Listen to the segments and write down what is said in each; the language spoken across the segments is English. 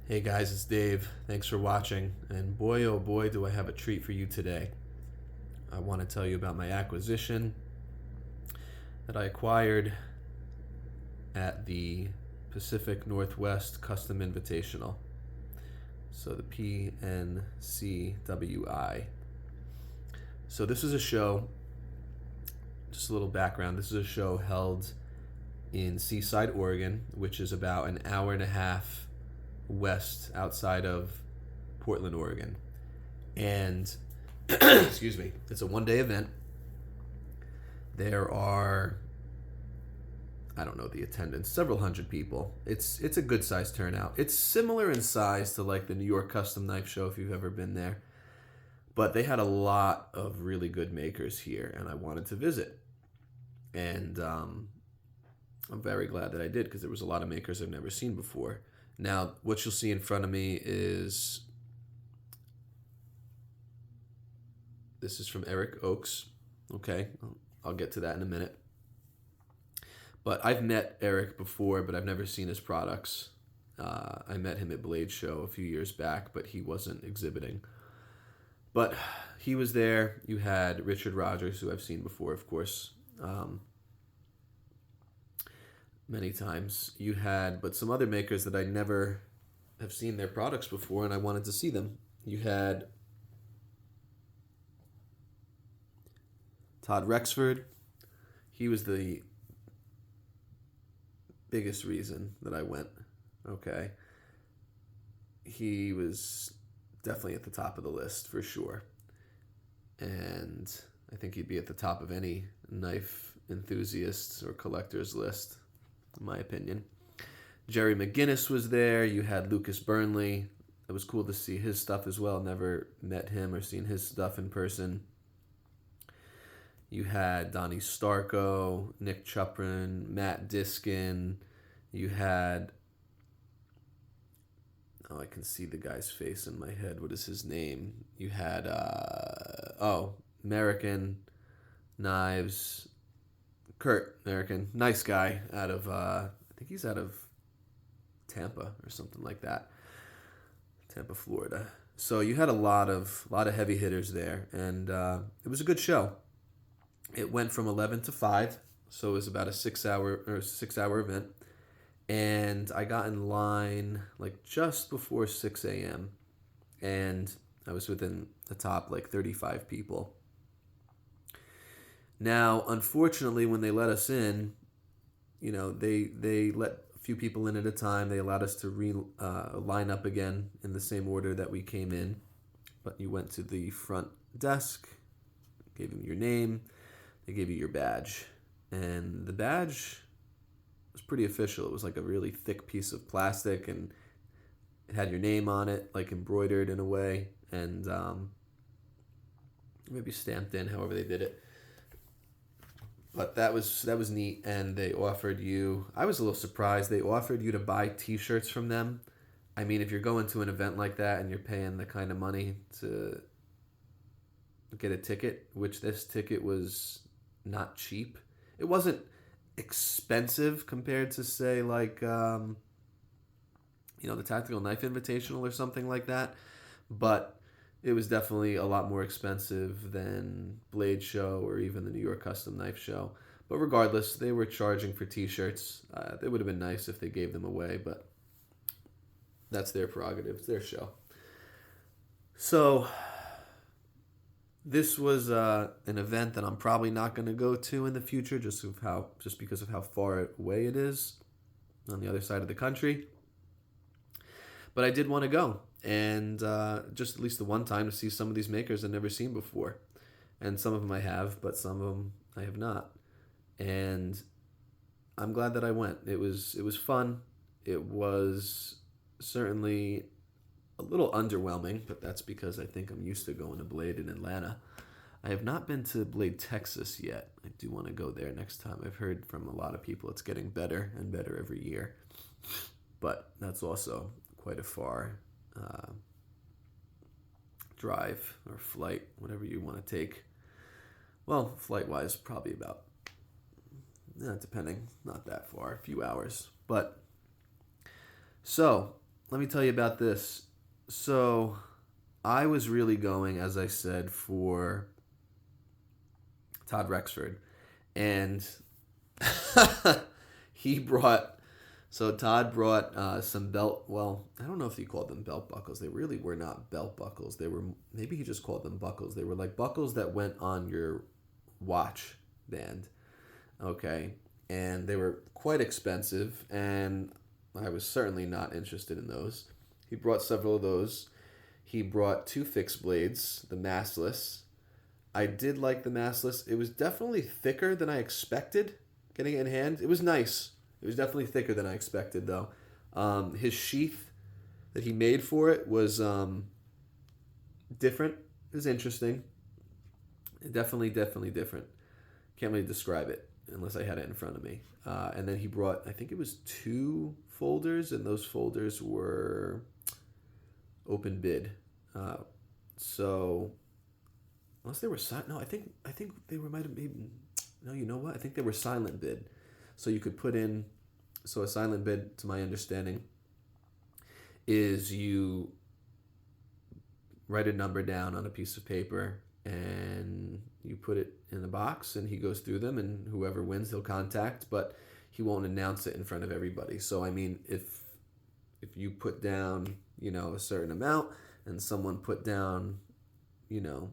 Hey guys, it's Dave. Thanks for watching. And boy, oh boy, do I have a treat for you today. I want to tell you about my acquisition that I acquired at the Pacific Northwest Custom Invitational. So the PNCWI. So this is a show, just a little background. This is a show held in Seaside, Oregon, which is about an hour and a half west outside of Portland, Oregon. And excuse me, it's a one-day event. There are, I don't know the attendance, several hundred people. It's a good size turnout. It's similar in size to like the New York Custom Knife Show if you've ever been there. But they had a lot of really good makers here, and I wanted to visit. And I'm very glad that I did, because there was a lot of makers I've never seen before. Now, what you'll see in front of me is, this is from Eric Ochs. Okay, I'll get to that in a minute. But I've met Eric before, but I've never seen his products. I met him at Blade Show a few years back, but he wasn't exhibiting. But he was there. You had Richard Rogers, who I've seen before, of course, many times. You had, but some other makers that I never have seen their products before, and I wanted to see them. You had Todd Rexford. He was the biggest reason that I went. Okay. He was definitely at the top of the list for sure. And I think he'd be at the top of any knife enthusiasts or collectors list, in my opinion. Jerry McGinnis was there. You had Lucas Burnley. It was cool to see his stuff as well. Never met him or seen his stuff in person. You had Donnie Starko, Nick Chuprin, Matt Diskin. You had, oh, I can see the guy's face in my head. What is his name? You had, American Knives. Kurt American, nice guy, out of, I think he's out of Tampa or something like that. Tampa, Florida. So you had a lot of heavy hitters there, and it was a good show. It went from 11 to 5, so it was about a 6-hour event. And I got in line like just before 6 a.m. and I was within the top like 35 people. Now, unfortunately, when they let us in, you know, they let a few people in at a time. They allowed us to line up again in the same order that we came in. But you went to the front desk, gave them your name, they gave you your badge. And the badge was pretty official. It was like a really thick piece of plastic, and it had your name on it, like embroidered in a way, and maybe stamped in, however they did it. But that was neat, and they offered you, I was a little surprised, they offered you to buy t-shirts from them. I mean, if you're going to an event like that and you're paying the kind of money to get a ticket, which this ticket was not cheap. It wasn't expensive compared to, say, like, the Tactical Knife Invitational or something like that, but it was definitely a lot more expensive than Blade Show or even the New York Custom Knife Show. But regardless, they were charging for t-shirts. It would have been nice if they gave them away, but that's their prerogative. It's their show. So this was an event that I'm probably not going to go to in the future, just because of how far away it is on the other side of the country. But I did want to go, and just at least the one time to see some of these makers I've never seen before. And some of them I have, but some of them I have not. And I'm glad that I went. It was fun. It was certainly a little underwhelming, but that's because I think I'm used to going to Blade in Atlanta. I have not been to Blade, Texas yet. I do want to go there next time. I've heard from a lot of people it's getting better and better every year. But that's also quite a far drive or flight, whatever you want to take. Well, flight-wise, probably about, depending, not that far, a few hours. But, so, let me tell you about this. So I was really going, as I said, for Todd Rexford. And he brought, so Todd brought some belt, well, I don't know if he called them belt buckles. They really were not belt buckles. They were, maybe he just called them buckles. They were like buckles that went on your watch band. Okay. And they were quite expensive, and I was certainly not interested in those. He brought several of those. He brought 2 fixed blades, the massless. I did like the massless. It was definitely thicker than I expected getting it in hand. It was nice. It was definitely thicker than I expected, though. His sheath that he made for it was different. It was interesting. Definitely different. Can't really describe it unless I had it in front of me. And then he brought, I think it was 2 folders, and those folders were open bid. So unless they were no, I think they were might have been, no, you know what? I think they were silent bid. So you could put in, so a silent bid, to my understanding, is you write a number down on a piece of paper and you put it in a box, and he goes through them, and whoever wins he'll contact, but he won't announce it in front of everybody. So I mean, if you put down, you know, a certain amount, and someone put down, you know,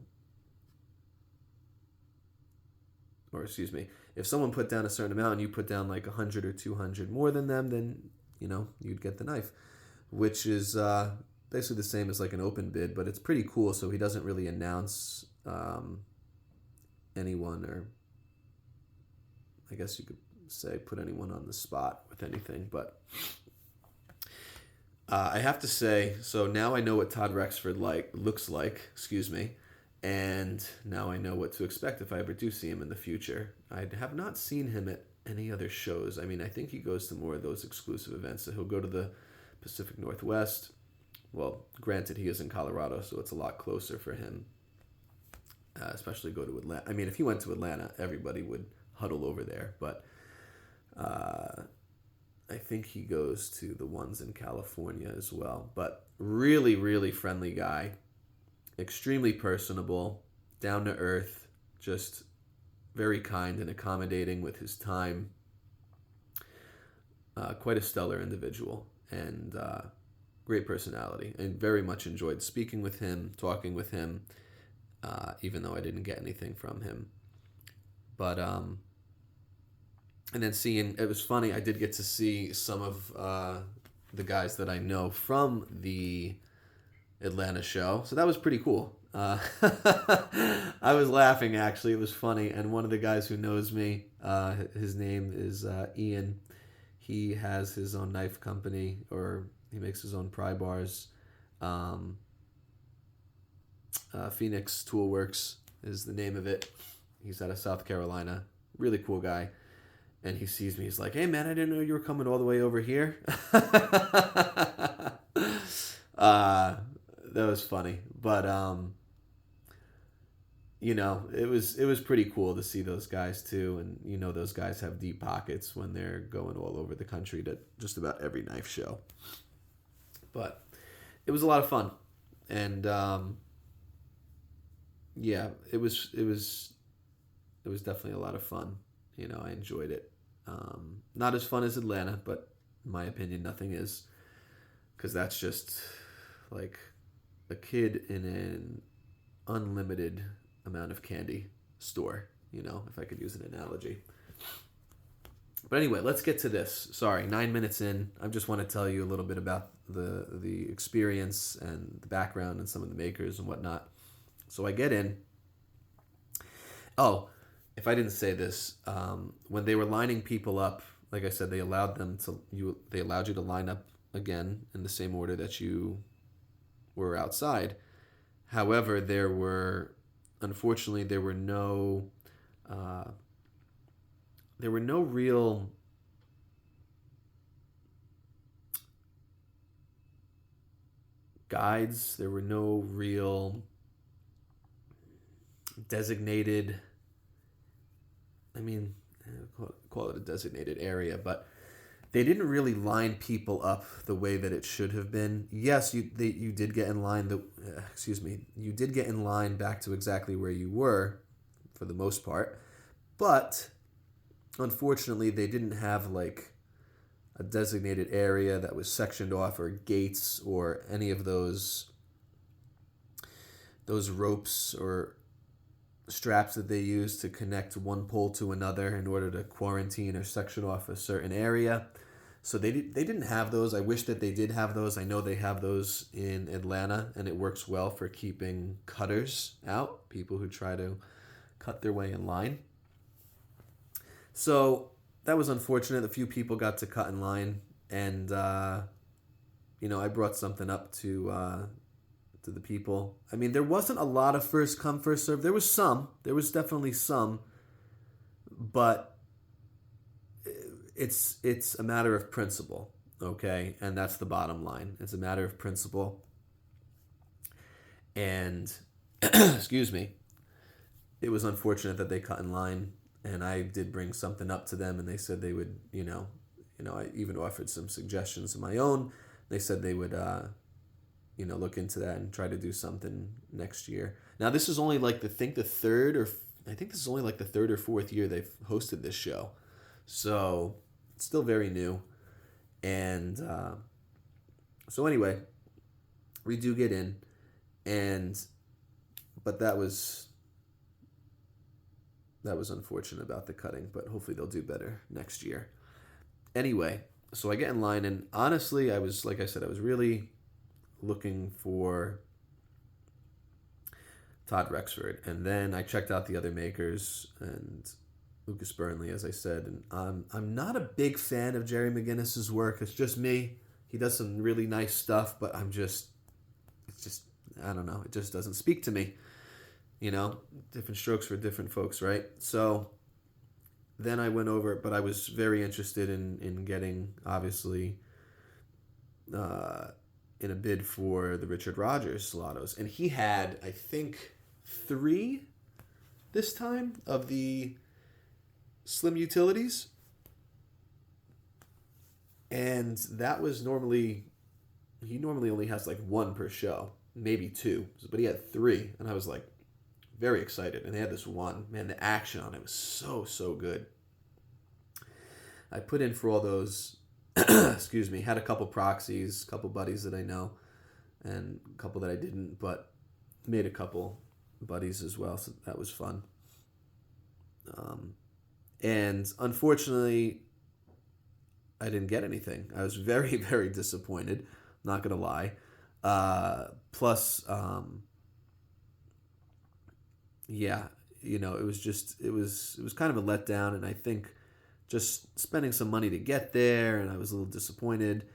or excuse me, if someone put down a certain amount and you put down like 100 or 200 more than them, then, you know, you'd get the knife, which is basically the same as like an open bid, but it's pretty cool. So he doesn't really announce anyone, or I guess you could say put anyone on the spot with anything. But I have to say, so now I know what Todd Rexford looks like, excuse me, and now I know what to expect if I ever do see him in the future. I have not seen him at any other shows. I mean, I think he goes to more of those exclusive events. So he'll go to the Pacific Northwest. Well, granted, he is in Colorado, so it's a lot closer for him. Especially go to Atlanta. I mean, if he went to Atlanta, everybody would huddle over there. But I think he goes to the ones in California as well. But really, really friendly guy. Extremely personable, down to earth, just very kind and accommodating with his time. Quite a stellar individual, and great personality. And very much enjoyed speaking with him, talking with him, even though I didn't get anything from him. But and then it was funny, I did get to see some of the guys that I know from the Atlanta show, so that was pretty cool. I was laughing, actually. It was funny, and one of the guys who knows me, his name is Ian. He has his own knife company, or he makes his own pry bars. Phoenix Tool Works is the name of it. He's out of South Carolina. Really cool guy. And he sees me. He's like, "Hey, man, I didn't know you were coming all the way over here." That was funny. But, you know, it was pretty cool to see those guys, too. And, you know, those guys have deep pockets when they're going all over the country to just about every knife show. But it was a lot of fun. And, yeah, it was definitely a lot of fun. You know, I enjoyed it. Not as fun as Atlanta, but in my opinion, nothing is, because that's just like a kid in an unlimited amount of candy store, you know, if I could use an analogy. But anyway, let's get to this. Sorry, 9 minutes in. I just want to tell you a little bit about the experience and the background and some of the makers and whatnot. So I get in. Oh, if I didn't say this, when they were lining people up, like I said, they allowed you to line up again in the same order that you were outside. However, unfortunately, there were no real guides. There were no real designated, I mean, call it a designated area, but they didn't really line people up the way that it should have been. Yes, you did get in line. You did get in line back to exactly where you were, for the most part, but unfortunately, they didn't have like a designated area that was sectioned off, or gates, or any of those ropes or straps that they use to connect one pole to another in order to quarantine or section off a certain area. So they didn't have those. I wish that they did have those. I know they have those in Atlanta, and it works well for keeping cutters out, people who try to cut their way in line. So that was unfortunate. A few people got to cut in line, and I brought something up to the people. I mean, there wasn't a lot of first come, first serve. There was some. There was definitely some, but it's a matter of principle, okay? And that's the bottom line. It's a matter of principle. And excuse me, it was unfortunate that they cut in line, and I did bring something up to them, and they said they would, I even offered some suggestions of my own. They said they would look into that and try to do something next year. Now, this is only like the third or fourth year they've hosted this show. So it's still very new. And so anyway, we do get in, but that was unfortunate about the cutting, but hopefully they'll do better next year. Anyway, so I get in line, and honestly, I was really looking for Todd Rexford, and then I checked out the other makers and Lucas Burnley, as I said, and I'm not a big fan of Jerry McGinnis's work. It's just me. He does some really nice stuff, but I don't know. It just doesn't speak to me. Different strokes for different folks, right? So then I went over, but I was very interested in getting, obviously, in a bid for the Richard Rogers Salatos. And he had, I think, 3 this time of the Slim Utilities. And that was he normally only has like 1 per show, maybe 2. But he had 3, and I was like very excited. And they had this one. Man, the action on it was so good. I put in for all those. Excuse me, had a couple proxies, a couple buddies that I know, and a couple that I didn't, but made a couple buddies as well, so that was fun. And unfortunately, I didn't get anything. I was very, very disappointed, not going to lie. Plus, it was kind of a letdown, and I think just spending some money to get there, and I was a little disappointed.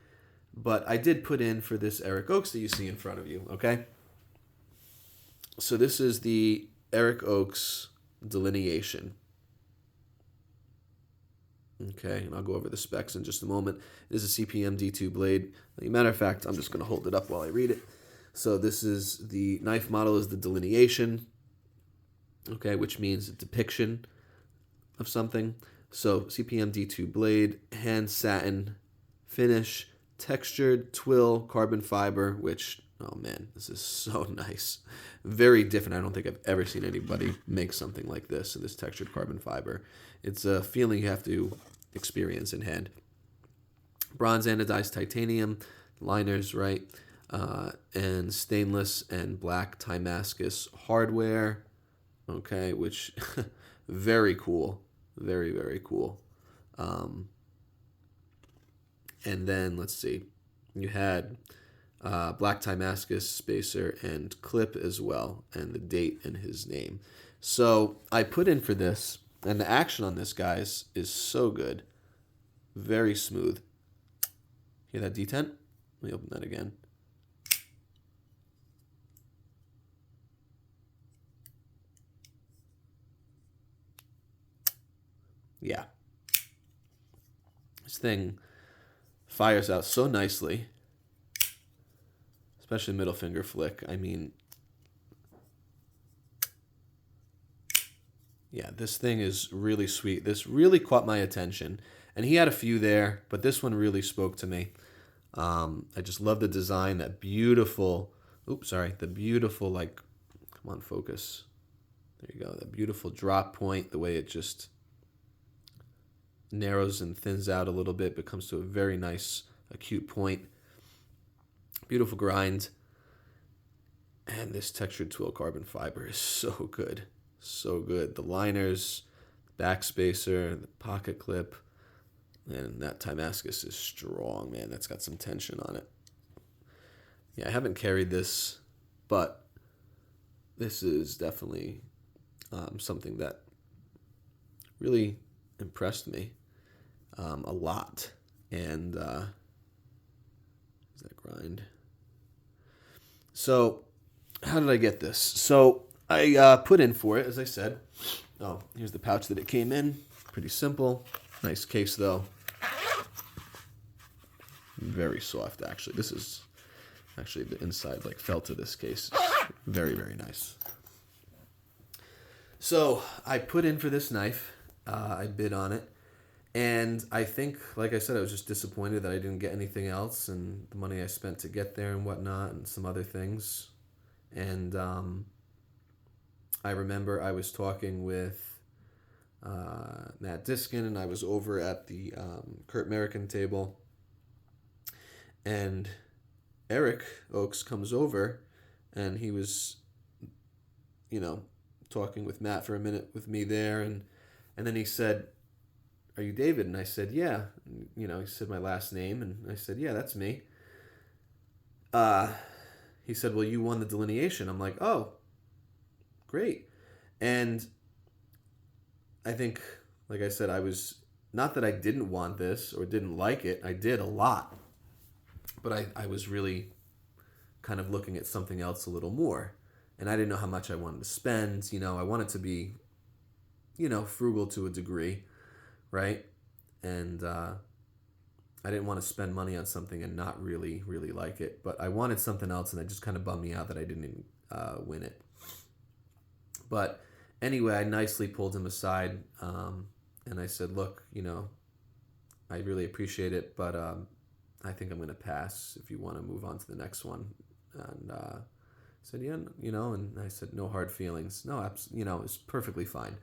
But I did put in for this Eric Ochs that you see in front of you, okay? So this is the Eric Ochs Delineation. Okay, and I'll go over the specs in just a moment. It is a CPM D2 blade. As a matter of fact, I'm just going to hold it up while I read it. So this is the knife model is the Delineation, okay, which means a depiction of something. So CPM D2 blade, hand satin finish, textured twill carbon fiber, which, oh man, this is so nice. Very different. I don't think I've ever seen anybody make something like this, in this textured carbon fiber. It's a feeling you have to experience in hand. Bronze anodized titanium, liners, right? And stainless and black Timascus hardware, okay, which very cool. Very, very cool. And then, let's see, you had black Timascus spacer and clip as well, and the date and his name. So I put in for this, and the action on this, guys, is so good. Very smooth. Hear that detent? Let me open that again. Yeah. This thing fires out so nicely, especially middle finger flick. I mean, yeah, this thing is really sweet. This really caught my attention. And he had a few there, but this one really spoke to me. I just love the design, that beautiful, the beautiful, like, come on, focus. There you go, that beautiful drop point, the way it just narrows and thins out a little bit, but comes to a very nice acute point. Beautiful grind. And this textured twill carbon fiber is so good. So good. The liners, backspacer, the pocket clip, and that Timascus is strong, man. That's got some tension on it. Yeah, I haven't carried this, but this is definitely something that really impressed me a lot. And is that grind? So how did I get this? So I put in for it, as I said. Oh, here's the pouch that it came in. Pretty simple. Nice case, though. Very soft, actually. This is actually the inside, like, felt of this case. Very, very nice. So I put in for this knife. I bid on it. And I think, like I said, I was just disappointed that I didn't get anything else, and the money I spent to get there and whatnot, and some other things. And I remember I was talking with Matt Diskin, and I was over at the Kurt American table, and Eric Ochs comes over, and he was, talking with Matt for a minute with me there, and then he said, "Are you David?" And I said, "Yeah." He said my last name, and I said, "Yeah, that's me." He said, "Well, you won the delineation." I'm like, "Oh, great." And I think, like I said, I was, not that I didn't want this or didn't like it. I did a lot. But I was really kind of looking at something else a little more. And I didn't know how much I wanted to spend. I wanted to be, frugal to a degree, right? And I didn't want to spend money on something and not really, really like it. But I wanted something else, and it just kind of bummed me out that I didn't win it. But anyway, I nicely pulled him aside, and I said, "Look, I really appreciate it, but I think I'm going to pass if you want to move on to the next one." And he said, "Yeah, and I said, "No hard feelings." No, it's perfectly fine.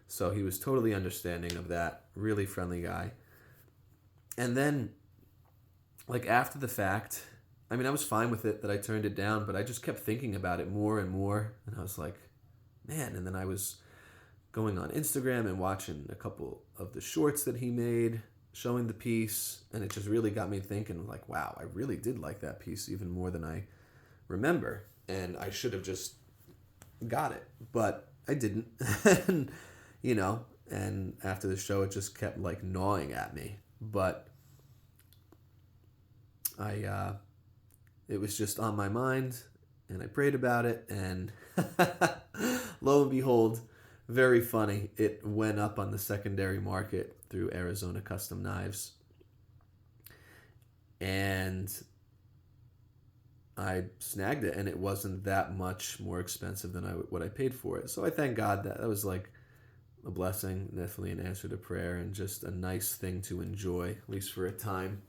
So he was totally understanding of that, really friendly guy. And then, like, after the fact, I was fine with it that I turned it down, but I just kept thinking about it more and more, and I was like, man. And then I was going on Instagram and watching a couple of the shorts that he made, showing the piece, and it just really got me thinking, like, wow, I really did like that piece even more than I remember, and I should have just got it, but I didn't. And after the show, it just kept, like, gnawing at me, but it was just on my mind, and I prayed about it, and lo and behold, very funny, it went up on the secondary market through Arizona Custom Knives, and I snagged it, and it wasn't that much more expensive than what I paid for it. So I thank God that was, like, a blessing, definitely an answer to prayer, and just a nice thing to enjoy, at least for a time.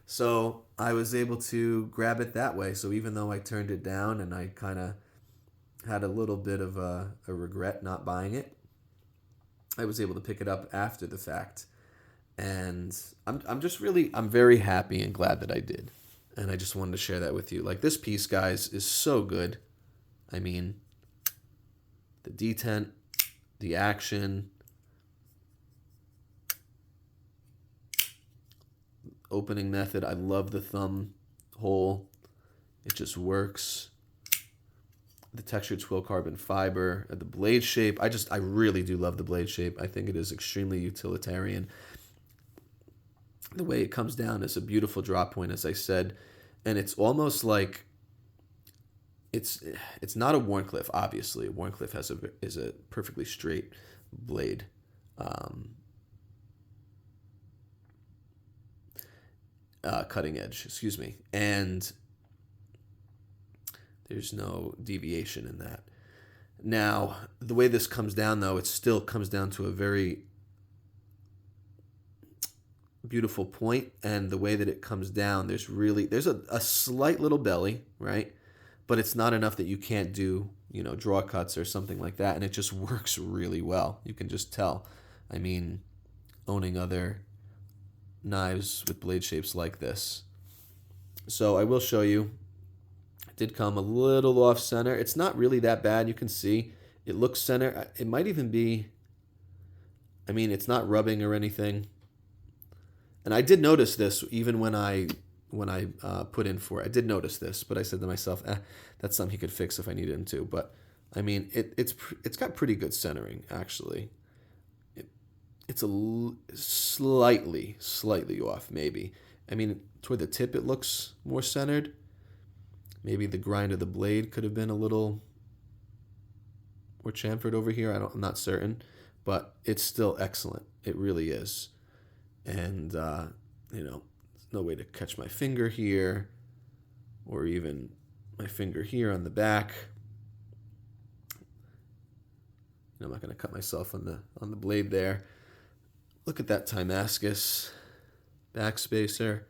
So I was able to grab it that way. So even though I turned it down and I kind of had a little bit of a regret not buying it, I was able to pick it up after the fact. And I'm very happy and glad that I did. And I just wanted to share that with you. Like, this piece, guys, is so good. The detent, the action, opening method. I love the thumb hole. It just works. The textured twill carbon fiber, the blade shape. I really do love the blade shape. I think it is extremely utilitarian. The way it comes down is a beautiful drop point, as I said, and it's almost like it's not a Warncliffe. Obviously, a Warncliffe is a perfectly straight blade. Cutting edge, excuse me, and there's no deviation in that. Now, the way this comes down, though, it still comes down to a very beautiful point, and the way that it comes down, there's a slight little belly, right? But it's not enough that you can't do, draw cuts or something like that, and it just works really well. You can just tell. I mean, owning other knives with blade shapes like this. So I will show you. It did come a little off center. It's not really that bad. You can see it looks center. It might even be, it's not rubbing or anything. And I did notice this even when I put in for it. I did notice this, but I said to myself, that's something he could fix if I needed him to. But it's got pretty good centering actually. It's slightly off maybe. Toward the tip it looks more centered. Maybe the grind of the blade could have been a little more chamfered over here. I'm not certain, but it's still excellent. It really is. And, there's no way to catch my finger here or even my finger here on the back. I'm not going to cut myself on the blade there. Look at that Damascus backspacer.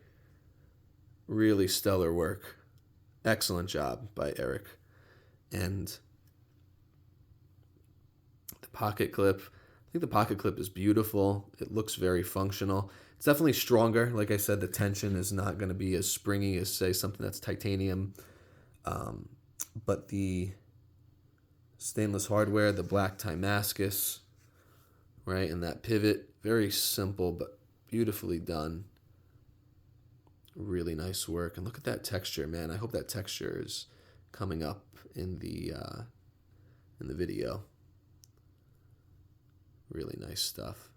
Really stellar work. Excellent job by Eric. And the pocket clip. I think the pocket clip is beautiful. It looks very functional. It's definitely stronger. Like I said, the tension is not going to be as springy as, say, something that's titanium. But the stainless hardware, the black Damascus, right, and that pivot, very simple but beautifully done. Really nice work. And look at that texture, man. I hope that texture is coming up in the video. Really nice stuff.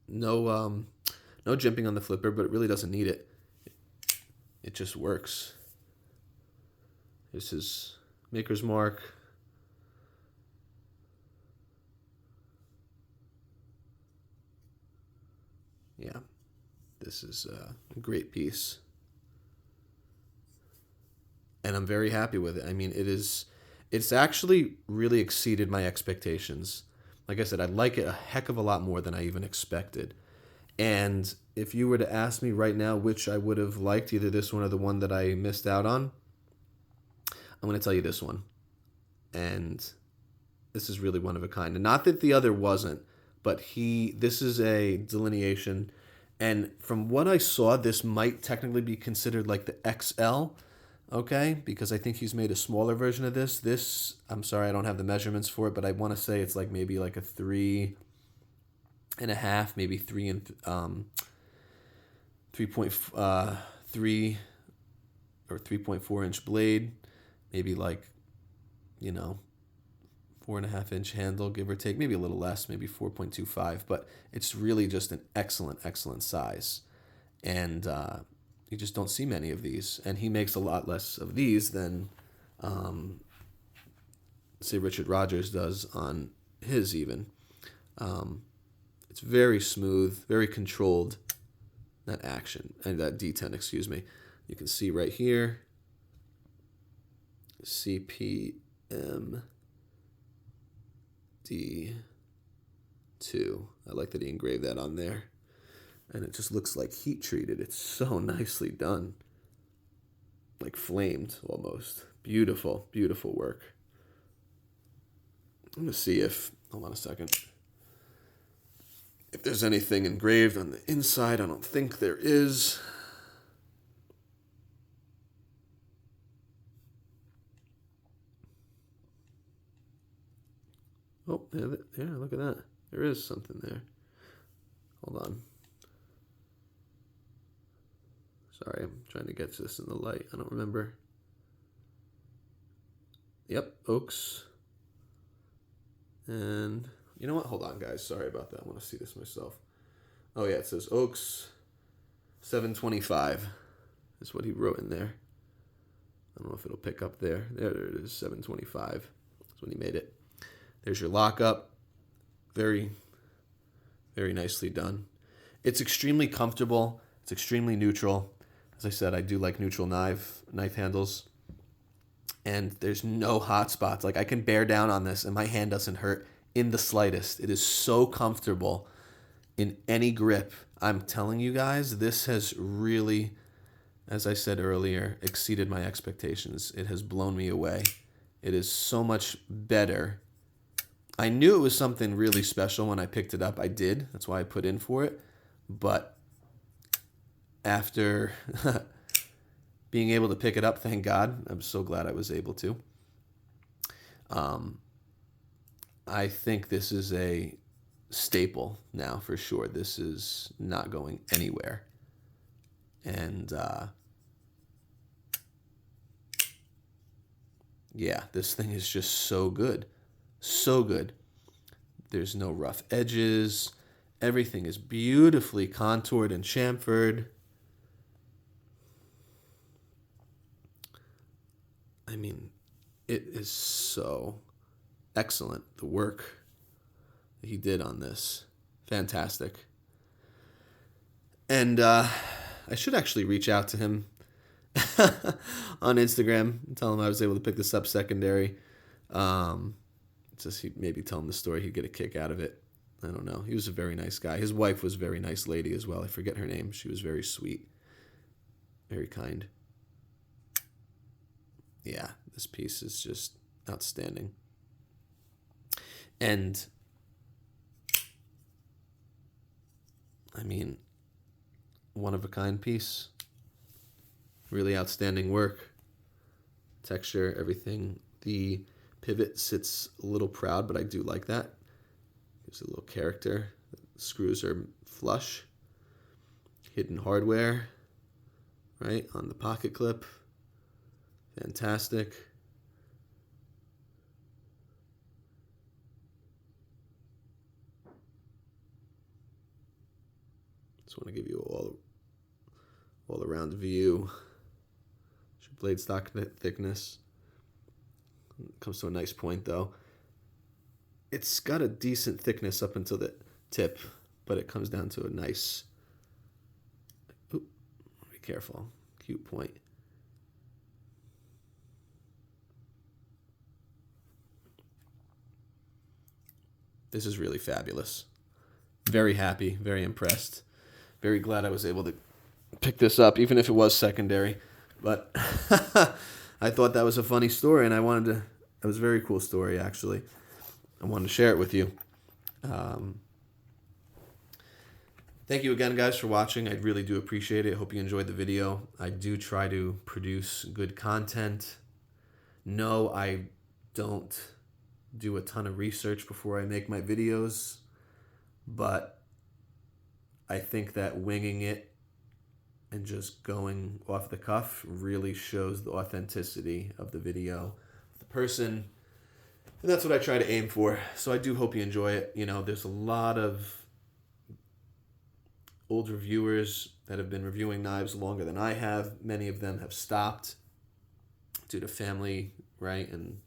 No jimping on the flipper, but it really doesn't need it. It just works. This is Maker's Mark. Yeah, this is a great piece. And I'm very happy with it. It's actually really exceeded my expectations. Like I said, I like it a heck of a lot more than I even expected. And if you were to ask me right now which I would have liked, either this one or the one that I missed out on, I'm going to tell you this one. And this is really one of a kind. And not that the other wasn't, but this is a delineation. And from what I saw, this might technically be considered like the XL. Okay, because I think he's made a smaller version of this. This, I'm sorry, I don't have the measurements for it, but I want to say it's like maybe like a 3.5, maybe 3.3 or 3.4 inch blade, maybe like, 4.5 inch handle, give or take, maybe a little less, maybe 4.25, but it's really just an excellent size. And, you just don't see many of these. And he makes a lot less of these than, say, Richard Rogers does on his even. It's very smooth, very controlled, that action, and that D10, excuse me. You can see right here, CPM D2. I like that he engraved that on there. And it just looks like heat treated. It's so nicely done. Like flamed almost. Beautiful, beautiful work. I'm going to see hold on a second. If there's anything engraved on the inside, I don't think there is. Oh, yeah, look at that. There is something there. Hold on. Sorry, I'm trying to get this in the light. I don't remember. Yep, Ochs. And you know what? Hold on, guys. Sorry about that. I want to see this myself. Oh, yeah, it says Ochs 725 is what he wrote in there. I don't know if it'll pick up there. There it is, 725. That's when he made it. There's your lockup. Very, very nicely done. It's extremely comfortable. It's extremely neutral. As I said, I do like neutral knife handles. And there's no hot spots. Like, I can bear down on this and my hand doesn't hurt in the slightest. It is so comfortable. in any grip. I'm telling you guys, this has really, as I said earlier, exceeded my expectations. It has blown me away. It is so much better. I knew it was something really special when I picked it up. I did. That's why I put in for it. But after being able to pick it up, thank God, I'm so glad I was able to. I think this is a staple now for sure. This is not going anywhere. And yeah, this thing is just so good. So good. There's no rough edges. Everything is beautifully contoured and chamfered. I mean, it is so excellent. The work that he did on this. Fantastic. And I should actually reach out to him on Instagram and tell him I was able to pick this up secondary. Just maybe tell him the story. He'd get a kick out of it. I don't know. He was a very nice guy. His wife was a very nice lady as well. I forget her name. She was very sweet. Very kind. Yeah, this piece is just outstanding. And I mean, one-of-a-kind piece. Really outstanding work. Texture, everything. The pivot sits a little proud, but I do like that. Gives a little character. The screws are flush. Hidden hardware, right, on the pocket clip. Fantastic. Just want to give you all around view. Blade stock thickness. Comes to a nice point though. It's got a decent thickness up until the tip, but it comes down to a nice, be careful, cute point. This is really fabulous. Very happy, very impressed. Very glad I was able to pick this up, even if it was secondary. But I thought that was a funny story, and it was a very cool story, actually. I wanted to share it with you. Thank you again, guys, for watching. I really do appreciate it. I hope you enjoyed the video. I do try to produce good content. No, I don't do a ton of research before I make my videos, but I think that winging it and just going off the cuff really shows the authenticity of the video, the person, and that's what I try to aim for. So I do hope you enjoy it. You know, there's a lot of old reviewers that have been reviewing knives longer than I have. Many of them have stopped due to family, right, and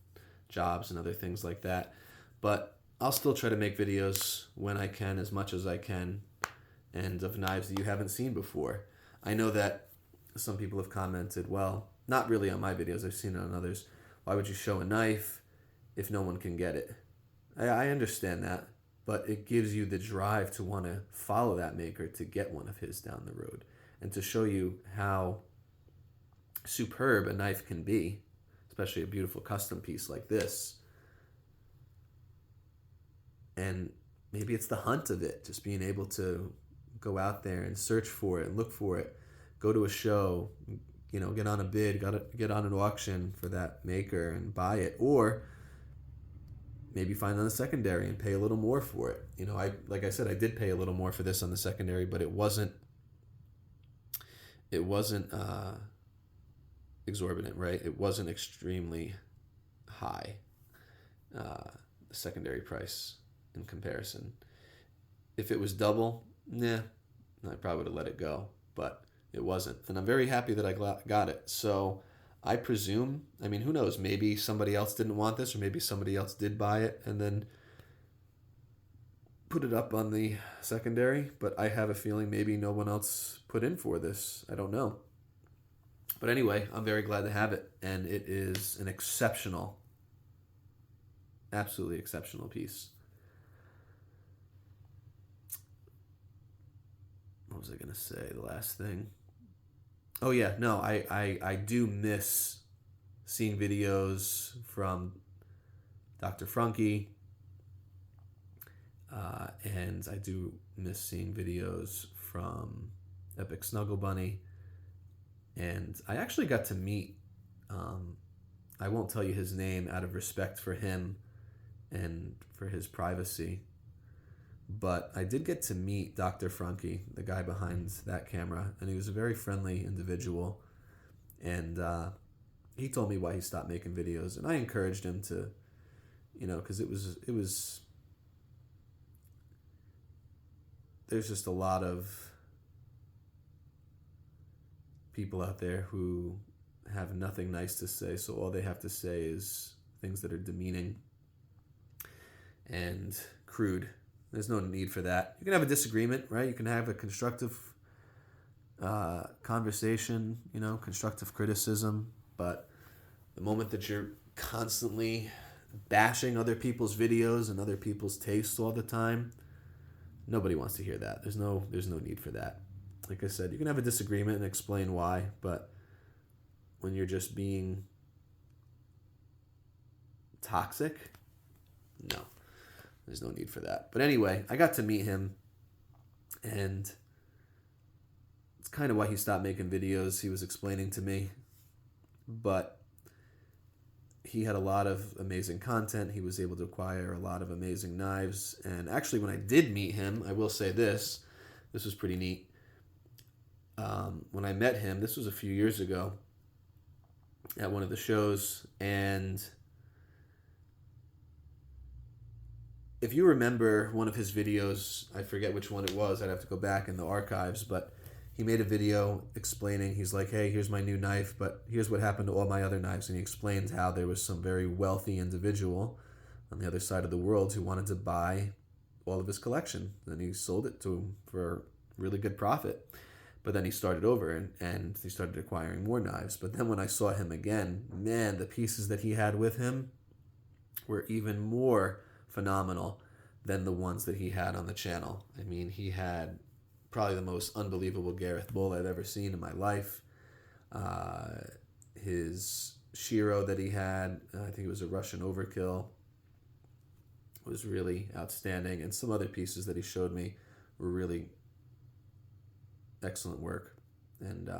jobs and other things like that. But I'll still try to make videos when I can, as much as I can, and of knives that you haven't seen before. I know that some people have commented, well, not really on my videos, I've seen it on others, why would you show a knife if no one can get it? I understand that, but it gives you the drive to want to follow that maker to get one of his down the road, and to show you how superb a knife can be, especially a beautiful custom piece like this. And maybe it's the hunt of it, just being able to go out there and search for it and look for it, go to a show, you know, get on a bid, get on an auction for that maker and buy it, or maybe find on the secondary and pay a little more for it. You know, like I said, I did pay a little more for this on the secondary, but it wasn't exorbitant, right? It wasn't extremely high, the secondary price in comparison. If it was double, I probably would have let it go, but it wasn't. And I'm very happy that I got it. So I presume, I mean, who knows? Maybe somebody else didn't want this, or maybe somebody else did buy it and then put it up on the secondary. But I have a feeling maybe no one else put in for this. I don't know. But anyway, I'm very glad to have it. And it is an exceptional, absolutely exceptional piece. what was I going to say? The last thing. Oh, yeah. No, I do miss seeing videos from Dr. Frunky. And I do miss seeing videos from Epic Snuggle Bunny. And I actually got to meet, I won't tell you his name out of respect for him and for his privacy, but I did get to meet Dr. Frunky, the guy behind that camera, and he was a very friendly individual. And he told me why he stopped making videos, and I encouraged him to, because it was. There's just a lot of people out there who have nothing nice to say, so all they have to say is things that are demeaning and crude. There's no need for that. You can have a disagreement, right? You can have a constructive conversation, constructive criticism, but the moment that you're constantly bashing other people's videos and other people's tastes all the time, nobody wants to hear that. There's no need for that. Like I said, you can have a disagreement and explain why, but when you're just being toxic, no, there's no need for that. But anyway, I got to meet him, and it's kind of why he stopped making videos. He was explaining to me, but he had a lot of amazing content. He was able to acquire a lot of amazing knives. And actually, when I did meet him, I will say this was pretty neat. When I met him, this was a few years ago at one of the shows. And if you remember one of his videos, I forget which one it was. I'd have to go back in the archives, but he made a video explaining, he's like, hey, here's my new knife, but here's what happened to all my other knives. And he explained how there was some very wealthy individual on the other side of the world who wanted to buy all of his collection. And he sold it to him for a really good profit. But then he started over and he started acquiring more knives. But then when I saw him again, man, the pieces that he had with him were even more phenomenal than the ones that he had on the channel. I mean, he had probably the most unbelievable Gareth bull I've ever seen in my life. His Shiro that he had, I think it was a Russian Overkill, was really outstanding. And some other pieces that he showed me were really excellent work. And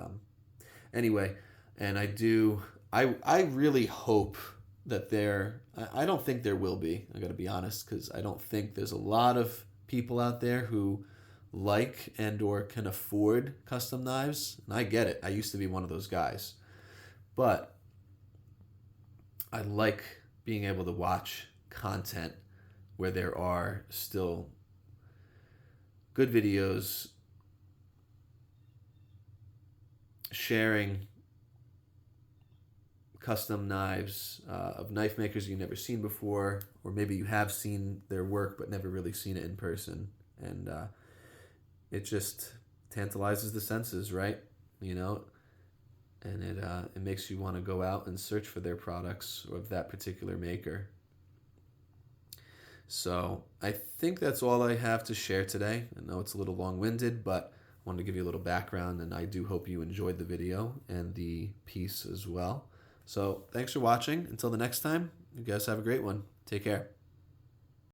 anyway, and I really hope that I don't think there will be, I gotta be honest, because I don't think there's a lot of people out there who like and or can afford custom knives. And I get it. I used to be one of those guys. But I like being able to watch content where there are still good videos sharing custom knives of knife makers you've never seen before, or maybe you have seen their work but never really seen it in person. And it just tantalizes the senses, right? And it makes you want to go out and search for their products of that particular maker. So I think that's all I have to share today. I know it's a little long-winded, but I wanted to give you a little background, and I do hope you enjoyed the video and the piece as well. So thanks for watching. Until the next time, you guys have a great one. Take care.